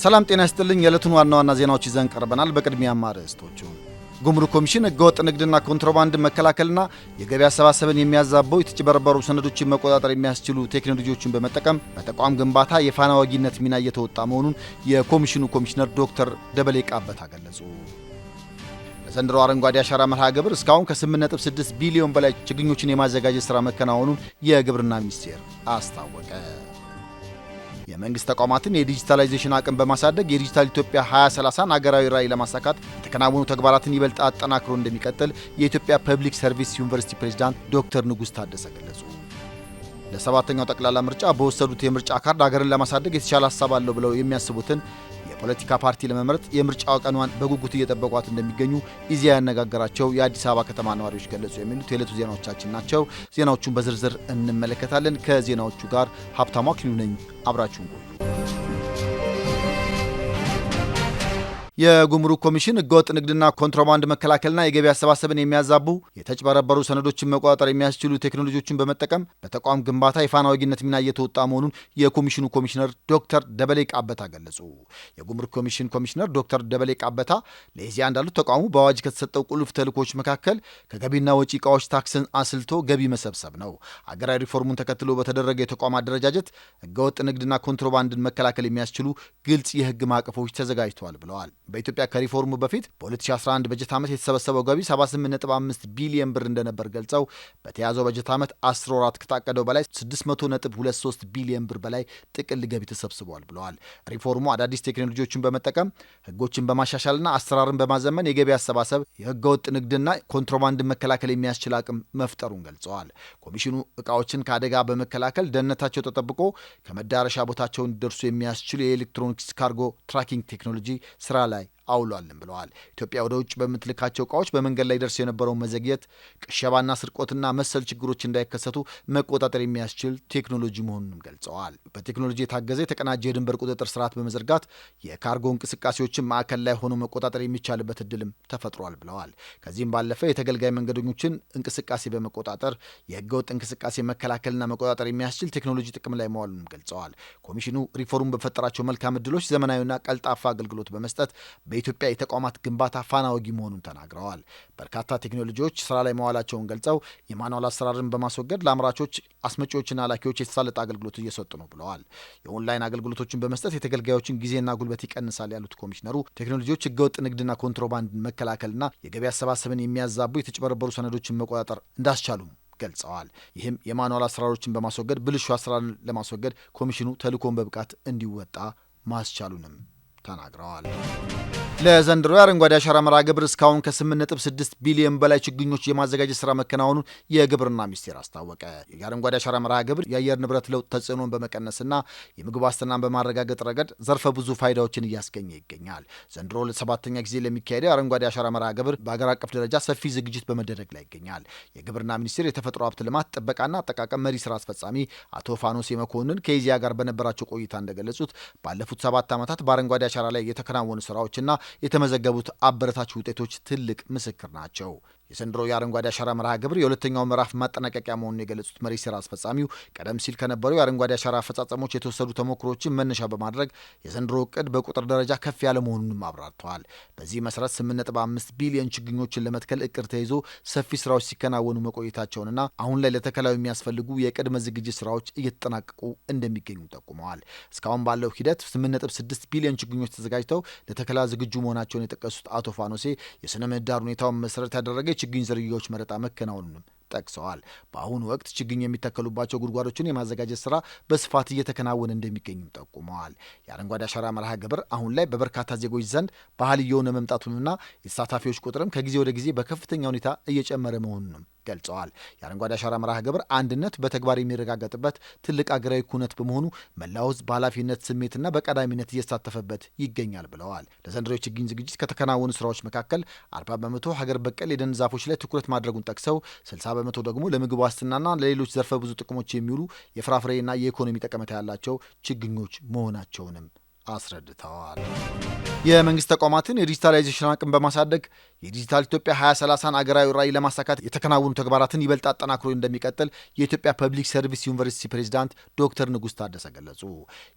ሰላም ጤና ይስጥልኝ። የዕለቱን ዋና ዋና ዜናዎች ይዘን ቀርበናል። በቅድሚያ ማርዕስቶቹ ጉምሩክ ኮሚሽን ህገወጥ ንግድና ኮንትሮባንድ መከላከልና የገቢ አሰባሰብን የሚያዛበው የተጭበረበሩ ሰነዶችን መቆጣጠር የሚያስችሉ ቴክኖሎጂዎችን በመጠቀም በተቋም ግንባታ የፋና ወጊነት ሚና እየተወጣ መሆኑን የኮሚሽኑ ኮሚሽነር ዶክተር ደበሌ ቃበታ ገለጹ። ለዘንድሮ አረንጓዴ አሻራ መርሃ ግብር እስካሁን ከ8.6 ቢሊዮን በላይ ችግኞችን የማዘጋጀት ሥራ መከናወኑን የግብርና ሚኒስቴር አስታወቀ። የመንግስት ተቋማትን የዲጂታላይዜሽን አቅም በማሳደግ የዲጂታል ኢትዮጵያ 2030 ሀገራዊ ራዕይ ለማሳካት የተከናወኑ ተግባራትን ይበልጥ አጠናክሮ እንደሚቀጥል የኢትዮጵያ ፐብሊክ ሰርቪስ ዩኒቨርሲቲ ፕሬዝዳንት ዶክተር ንጉስ ታደሰ ገለጹ። ለሰባተኛው ጠቅላላ ምርጫ በወሰዱት የምርጫ ካርድ ሀገርን ለማሳደግ የተሻለ ሀሳብ አለው ብለው የሚያስቡትን የፖለቲካ ፓርቲ ለመምረጥ የምርጫው ቀኗን በጉጉት እየጠበቋት እንደሚገኙ ኢዜአ ያነጋገራቸው የአዲስ አበባ ከተማ ነዋሪዎች ገለጹ። የሚሉት የዕለቱ ዜናዎቻችን ናቸው። ዜናዎቹን በዝርዝር እንመለከታለን። ከዜናዎቹ ጋር ሀብታሙ አክሊሉ ነኝ። አብራችሁን ቆዩ። የጉምሩክ ኮሚሽን ህገወጥ ንግድና ኮንትሮባንድ መከላከልና የገቢ አሰባሰብን የሚያዛቡ የተጭበረበሩ ሰነዶችን መቆጣጠር የሚያስችሉ ቴክኖሎጂዎችን በመጠቀም በተቋም ግንባታ የፋና ወጊነት ሚና እየተወጣ መሆኑን የኮሚሽኑ ኮሚሽነር ዶክተር ደበሌ ቃበታ ገለጹ። የጉምሩክ ኮሚሽን ኮሚሽነር ዶክተር ደበሌ ቃበታ ለኢዜአ እንዳሉት ተቋሙ በአዋጅ ከተሰጠው ቁልፍ ተልዕኮች መካከል ከገቢና ወጪ ዕቃዎች ታክስን አስልቶ ገቢ መሰብሰብ ነው። አገራዊ ሪፎርሙን ተከትሎ በተደረገ የተቋም አደረጃጀት ህገወጥ ንግድና ኮንትሮባንድን መከላከል የሚያስችሉ ግልጽ የህግ ማዕቀፎች ተዘጋጅተዋል ብለዋል። በኢትዮጵያ ከሪፎርሙ በፊት በ2011 በጀት ዓመት የተሰበሰበው ገቢ 78.5 ቢሊዮን ብር እንደነበር ገልጸው በተያዘው በጀት ዓመት 10 ወራት ከታቀደው በላይ 600.23 ቢሊዮን ብር በላይ ጥቅል ገቢ ተሰብስቧል ብለዋል። ሪፎርሙ አዳዲስ ቴክኖሎጂዎችን በመጠቀም ህጎችን በማሻሻልና አሰራርን በማዘመን የገቢ አሰባሰብ፣ የህገወጥ ንግድና ኮንትሮባንድን መከላከል የሚያስችል አቅም መፍጠሩን ገልጸዋል። ኮሚሽኑ ዕቃዎችን ከአደጋ በመከላከል ደህንነታቸው ተጠብቆ ከመዳረሻ ቦታቸው እንዲደርሱ የሚያስችል የኤሌክትሮኒክስ ካርጎ ትራኪንግ ቴክኖሎጂ ስራ ላይ አውሏልን ብለዋል። ኢትዮጵያ ወደ ውጭ በምትልካቸው ዕቃዎች በመንገድ ላይ ደርስ የነበረውን መዘግየት፣ ቅሸባና ስርቆትና መሰል ችግሮች እንዳይከሰቱ መቆጣጠር የሚያስችል ቴክኖሎጂ መሆኑንም ገልጸዋል። በቴክኖሎጂ የታገዘ የተቀናጀ የድንበር ቁጥጥር ስርዓት በመዘርጋት የካርጎ እንቅስቃሴዎችን ማዕከል ላይ ሆኖ መቆጣጠር የሚቻልበት እድልም ተፈጥሯል ብለዋል። ከዚህም ባለፈ የተገልጋይ መንገደኞችን እንቅስቃሴ በመቆጣጠር የህገወጥ እንቅስቃሴ መከላከልና መቆጣጠር የሚያስችል ቴክኖሎጂ ጥቅም ላይ መዋሉንም ገልጸዋል። ኮሚሽኑ ሪፎርም በፈጠራቸው መልካም እድሎች ዘመናዊና ቀልጣፋ አገልግሎት በመስጠት በኢትዮጵያ የተቋማት ግንባታ ፋና ወጊ መሆኑን ተናግረዋል። በርካታ ቴክኖሎጂዎች ስራ ላይ መዋላቸውን ገልጸው የማኑዋል አሰራርን በማስወገድ ለአምራቾች፣ አስመጪዎችና ላኪዎች የተሳለጠ አገልግሎት እየሰጡ ነው ብለዋል። የኦንላይን አገልግሎቶችን በመስጠት የተገልጋዮችን ጊዜና ጉልበት ይቀንሳል ያሉት ኮሚሽነሩ ቴክኖሎጂዎች ህገወጥ ንግድና ኮንትሮባንድን መከላከልና የገቢ አሰባሰብን የሚያዛቡ የተጭበረበሩ ሰነዶችን መቆጣጠር እንዳስቻሉም ገልጸዋል። ይህም የማኑዋል አሰራሮችን በማስወገድ ብልሹ አሰራርን ለማስወገድ ኮሚሽኑ ተልዕኮውን በብቃት እንዲወጣ ማስቻሉንም ተናግረዋል። ለዘንድሮ የአረንጓዴ አሻራ መርሃ ግብር እስካሁን ከ8.6 ቢሊዮን በላይ ችግኞች የማዘጋጀት ሥራ መከናወኑን የግብርና ሚኒስቴር አስታወቀ። የአረንጓዴ አሻራ መርሃ ግብር የአየር ንብረት ለውጥ ተጽዕኖን በመቀነስና የምግብ ዋስትናን በማረጋገጥ ረገድ ዘርፈ ብዙ ፋይዳዎችን እያስገኘ ይገኛል። ዘንድሮ ለሰባተኛ ጊዜ ለሚካሄደው የአረንጓዴ አሻራ መርሃ ግብር በአገር አቀፍ ደረጃ ሰፊ ዝግጅት በመደረግ ላይ ይገኛል። የግብርና ሚኒስቴር የተፈጥሮ ሀብት ልማት ጥበቃና አጠቃቀም መሪ ስራ አስፈጻሚ አቶ ፋኖሴ መኮንን ከኢዜአ ጋር በነበራቸው ቆይታ እንደገለጹት ባለፉት 7 ዓመታት በአረንጓዴ አሻራ ላይ የተከናወኑ ስራዎችና የተመዘገቡት አበረታች ውጤቶች ትልቅ ምስክር ናቸው። የዘንድሮ የአረንጓዴ አሻራ መርሃ ግብር የሁለተኛው ምዕራፍ ማጠናቀቂያ መሆኑን የገለጹት መሪ ስራ አስፈጻሚው ቀደም ሲል ከነበሩ የአረንጓዴ አሻራ አፈጻጸሞች የተወሰዱ ተሞክሮችን መነሻ በማድረግ የዘንድሮ እቅድ በቁጥር ደረጃ ከፍ ያለ መሆኑንም አብራርተዋል። በዚህ መሰረት 8.5 ቢሊዮን ችግኞችን ለመትከል እቅድ ተይዞ ሰፊ ስራዎች ሲከናወኑ መቆየታቸውንና አሁን ላይ ለተከላው የሚያስፈልጉ የቅድመ ዝግጅት ስራዎች እየተጠናቀቁ እንደሚገኙ ጠቁመዋል። እስካሁን ባለው ሂደት 8.6 ቢሊዮን ችግኞች ተዘጋጅተው ለተከላ ዝግጁ መሆናቸውን የጠቀሱት አቶ ፋኖሴ የስነ ምህዳር ሁኔታውን መሰረት ያደረገ ችግኝ ዝርያዎች መረጣ መከናወኑንም ጠቅሰዋል። በአሁኑ ወቅት ችግኝ የሚተከሉባቸው ጉድጓዶችን የማዘጋጀት ስራ በስፋት እየተከናወነ እንደሚገኝም ጠቁመዋል። የአረንጓዴ አሻራ መርሃ ግብር አሁን ላይ በበርካታ ዜጎች ዘንድ ባህል እየሆነ መምጣቱንና የተሳታፊዎች ቁጥርም ከጊዜ ወደ ጊዜ በከፍተኛ ሁኔታ እየጨመረ መሆኑንም ገልጸዋል። የአረንጓዴ አሻራ መርሃ ግብር አንድነት በተግባር የሚረጋገጥበት ትልቅ አገራዊ ኩነት በመሆኑ መላው ሕዝብ በኃላፊነት ስሜትና በቀዳሚነት እየተሳተፈበት ይገኛል ብለዋል። ለዘንድሮ የችግኝ ዝግጅት ከተከናወኑ ስራዎች መካከል 40 በመቶ ሀገር በቀል የደን ዛፎች ላይ ትኩረት ማድረጉን ጠቅሰው 60 በመቶ ደግሞ ለምግብ ዋስትናና ለሌሎች ዘርፈ ብዙ ጥቅሞች የሚውሉ የፍራፍሬና የኢኮኖሚ ጠቀሜታ ያላቸው ችግኞች መሆናቸውንም አስረድተዋል። የመንግስት ተቋማትን የዲጂታላይዜሽን አቅም በማሳደግ የዲጂታል ኢትዮጵያ 2030 አገራዊ ራዕይ ለማሳካት የተከናወኑ ተግባራትን ይበልጥ አጠናክሮ እንደሚቀጥል የኢትዮጵያ ፐብሊክ ሰርቪስ ዩኒቨርሲቲ ፕሬዝዳንት ዶክተር ንጉስ ታደሰ ገለጹ።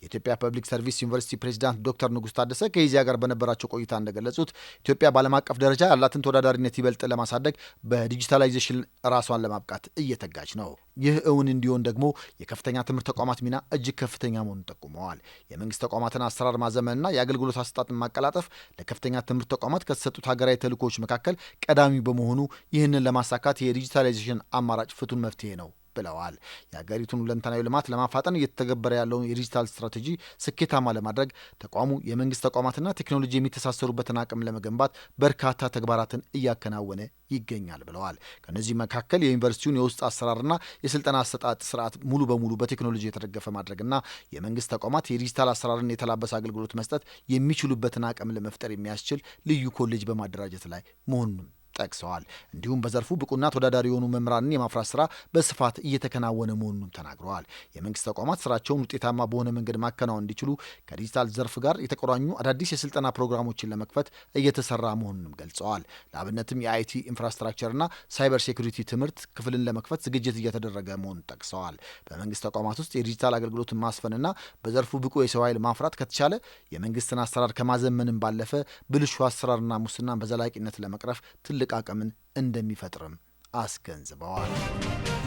የኢትዮጵያ ፐብሊክ ሰርቪስ ዩኒቨርሲቲ ፕሬዝዳንት ዶክተር ንጉስ ታደሰ ከኢዜአ ጋር በነበራቸው ቆይታ እንደገለጹት ኢትዮጵያ በዓለም አቀፍ ደረጃ ያላትን ተወዳዳሪነት ይበልጥ ለማሳደግ በዲጂታላይዜሽን ራሷን ለማብቃት እየተጋች ነው። ይህ እውን እንዲሆን ደግሞ የከፍተኛ ትምህርት ተቋማት ሚና እጅግ ከፍተኛ መሆኑን ጠቁመዋል። የመንግስት ተቋማትን አሰራር ማዘመንና የአገልግሎት አሰጣጥን ማቀላጠፍ ለከፍተኛ ትምህርት ተቋማት ከተሰጡት ሀገራዊ ተልዕኮዎች መካከል ቀዳሚ በመሆኑ ይህንን ለማሳካት የዲጂታላይዜሽን አማራጭ ፍቱን መፍትሄ ነው ብለዋል። የሀገሪቱን ሁለንተናዊ ልማት ለማፋጠን እየተተገበረ ያለውን የዲጂታል ስትራቴጂ ስኬታማ ለማድረግ ተቋሙ የመንግስት ተቋማትና ቴክኖሎጂ የሚተሳሰሩበትን አቅም ለመገንባት በርካታ ተግባራትን እያከናወነ ይገኛል ብለዋል። ከነዚህ መካከል የዩኒቨርሲቲውን የውስጥ አሰራርና የስልጠና አሰጣጥ ስርዓት ሙሉ በሙሉ በቴክኖሎጂ የተደገፈ ማድረግና የመንግስት ተቋማት የዲጂታል አሰራርን የተላበሰ አገልግሎት መስጠት የሚችሉበትን አቅም ለመፍጠር የሚያስችል ልዩ ኮሌጅ በማደራጀት ላይ መሆኑን ጠቅሰዋል። እንዲሁም በዘርፉ ብቁና ተወዳዳሪ የሆኑ መምህራንን የማፍራት ስራ በስፋት እየተከናወነ መሆኑን ተናግረዋል። የመንግስት ተቋማት ስራቸውን ውጤታማ በሆነ መንገድ ማከናወን እንዲችሉ ከዲጂታል ዘርፍ ጋር የተቆራኙ አዳዲስ የስልጠና ፕሮግራሞችን ለመክፈት እየተሰራ መሆኑንም ገልጸዋል። ለአብነትም የአይቲ ኢንፍራስትራክቸርና ሳይበር ሴኩሪቲ ትምህርት ክፍልን ለመክፈት ዝግጅት እየተደረገ መሆኑን ጠቅሰዋል። በመንግስት ተቋማት ውስጥ የዲጂታል አገልግሎትን ማስፈንና በዘርፉ ብቁ የሰው ኃይል ማፍራት ከተቻለ የመንግስትን አሰራር ከማዘመንም ባለፈ ብልሹ አሰራርና ሙስናን በዘላቂነት ለመቅረፍ ትልቅ አቅምን እንደሚፈጥርም አስገንዝበዋል።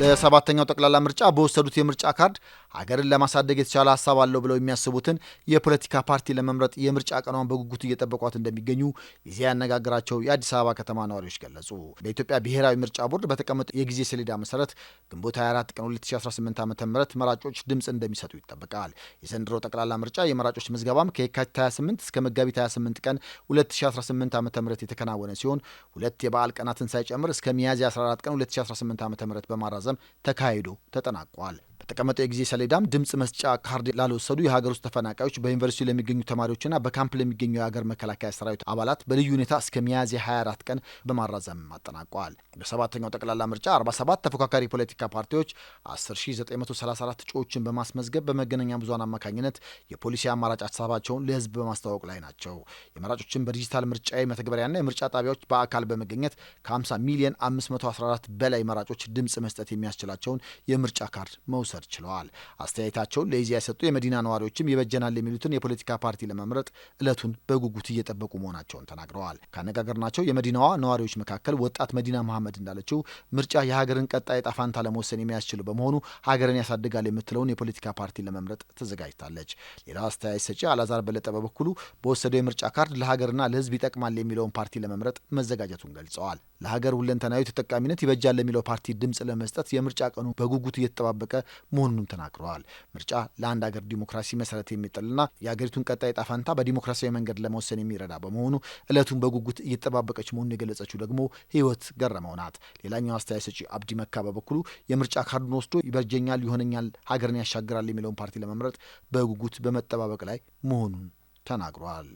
ለሰባተኛው ጠቅላላ ምርጫ በወሰዱት የምርጫ ካርድ ሀገርን ለማሳደግ የተቻለ ሀሳብ አለው ብለው የሚያስቡትን የፖለቲካ ፓርቲ ለመምረጥ የምርጫ ቀኗን በጉጉት እየጠበቋት እንደሚገኙ ኢዜአ ያነጋገራቸው የአዲስ አበባ ከተማ ነዋሪዎች ገለጹ። በኢትዮጵያ ብሔራዊ ምርጫ ቦርድ በተቀመጠው የጊዜ ሰሌዳ መሰረት ግንቦት 24 ቀን 2018 ዓ.ም መራጮች ድምፅ እንደሚሰጡ ይጠበቃል። የዘንድሮ ጠቅላላ ምርጫ የመራጮች ምዝገባም ከየካቲት 28 እስከ መጋቢት 28 ቀን 2018 ዓ.ም የተከናወነ ሲሆን ሁለት የበዓል ቀናትን ሳይጨምር እስከ ሚያዝያ 14 ቀን 2018 ዓ.ም በማራዘም ተካሂዶ ተጠናቋል። በተቀመጠው የጊዜ ሰሌዳም ድምፅ መስጫ ካርድ ላልወሰዱ የሀገር ውስጥ ተፈናቃዮች፣ በዩኒቨርሲቲ ለሚገኙ ተማሪዎችና በካምፕ ለሚገኙ የሀገር መከላከያ ሰራዊት አባላት በልዩ ሁኔታ እስከ ሚያዝያ 24 ቀን በማራዘም አጠናቋል። በሰባተኛው ጠቅላላ ምርጫ 47 ተፎካካሪ ፖለቲካ ፓርቲዎች 10934 እጩዎችን በማስመዝገብ በመገናኛ ብዙሃን አማካኝነት የፖሊሲ አማራጭ ሀሳባቸውን ለህዝብ በማስተዋወቅ ላይ ናቸው። የመራጮችን በዲጂታል ምርጫ መተግበሪያና የምርጫ ጣቢያዎች በአካል በመገኘት ከ50 ሚሊዮን 514 በላይ መራጮች ድምፅ መስጠት የሚያስችላቸውን የምርጫ ካርድ መውሰድ ችለዋል። አስተያየታቸውን ለኢዜአ የሰጡ የመዲና ነዋሪዎችም ይበጀናል የሚሉትን የፖለቲካ ፓርቲ ለመምረጥ ዕለቱን በጉጉት እየጠበቁ መሆናቸውን ተናግረዋል። ካነጋገርናቸው የመዲናዋ ነዋሪዎች መካከል ወጣት መዲና መሐመድ እንዳለችው ምርጫ የሀገርን ቀጣይ ዕጣ ፈንታ ለመወሰን የሚያስችል በመሆኑ ሀገርን ያሳድጋል የምትለውን የፖለቲካ ፓርቲ ለመምረጥ ተዘጋጅታለች። ሌላ አስተያየት ሰጪ አላዛር በለጠ በበኩሉ በወሰደው የምርጫ ካርድ ለሀገርና ለህዝብ ይጠቅማል የሚለውን ፓርቲ ለመምረጥ መዘጋጀቱን ገልጸዋል። ለሀገር ሁለንተናዊ ተጠቃሚነት ይበጃል ለሚለው ፓርቲ ድምፅ ለመስጠት የምርጫ ቀኑ በጉጉት እየተጠባበቀ መሆኑንም ተናግረዋል። ምርጫ ለአንድ ሀገር ዲሞክራሲ መሰረት የሚጥልና የሀገሪቱን ቀጣይ ዕጣ ፈንታ በዲሞክራሲያዊ መንገድ ለመወሰን የሚረዳ በመሆኑ ዕለቱን በጉጉት እየተጠባበቀች መሆኑን የገለጸችው ደግሞ ህይወት ገረመው ናት። ሌላኛው አስተያየት ሰጪ አብዲ መካ በበኩሉ የምርጫ ካርዱን ወስዶ ይበጀኛል፣ ይሆነኛል፣ ሀገርን ያሻግራል የሚለውን ፓርቲ ለመምረጥ በጉጉት በመጠባበቅ ላይ መሆኑን ተናግሯል።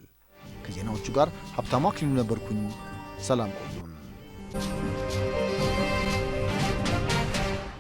ከዜናዎቹ ጋር ሀብታሙ አክሊሉ ነበርኩኝ። ሰላም ቆዩን።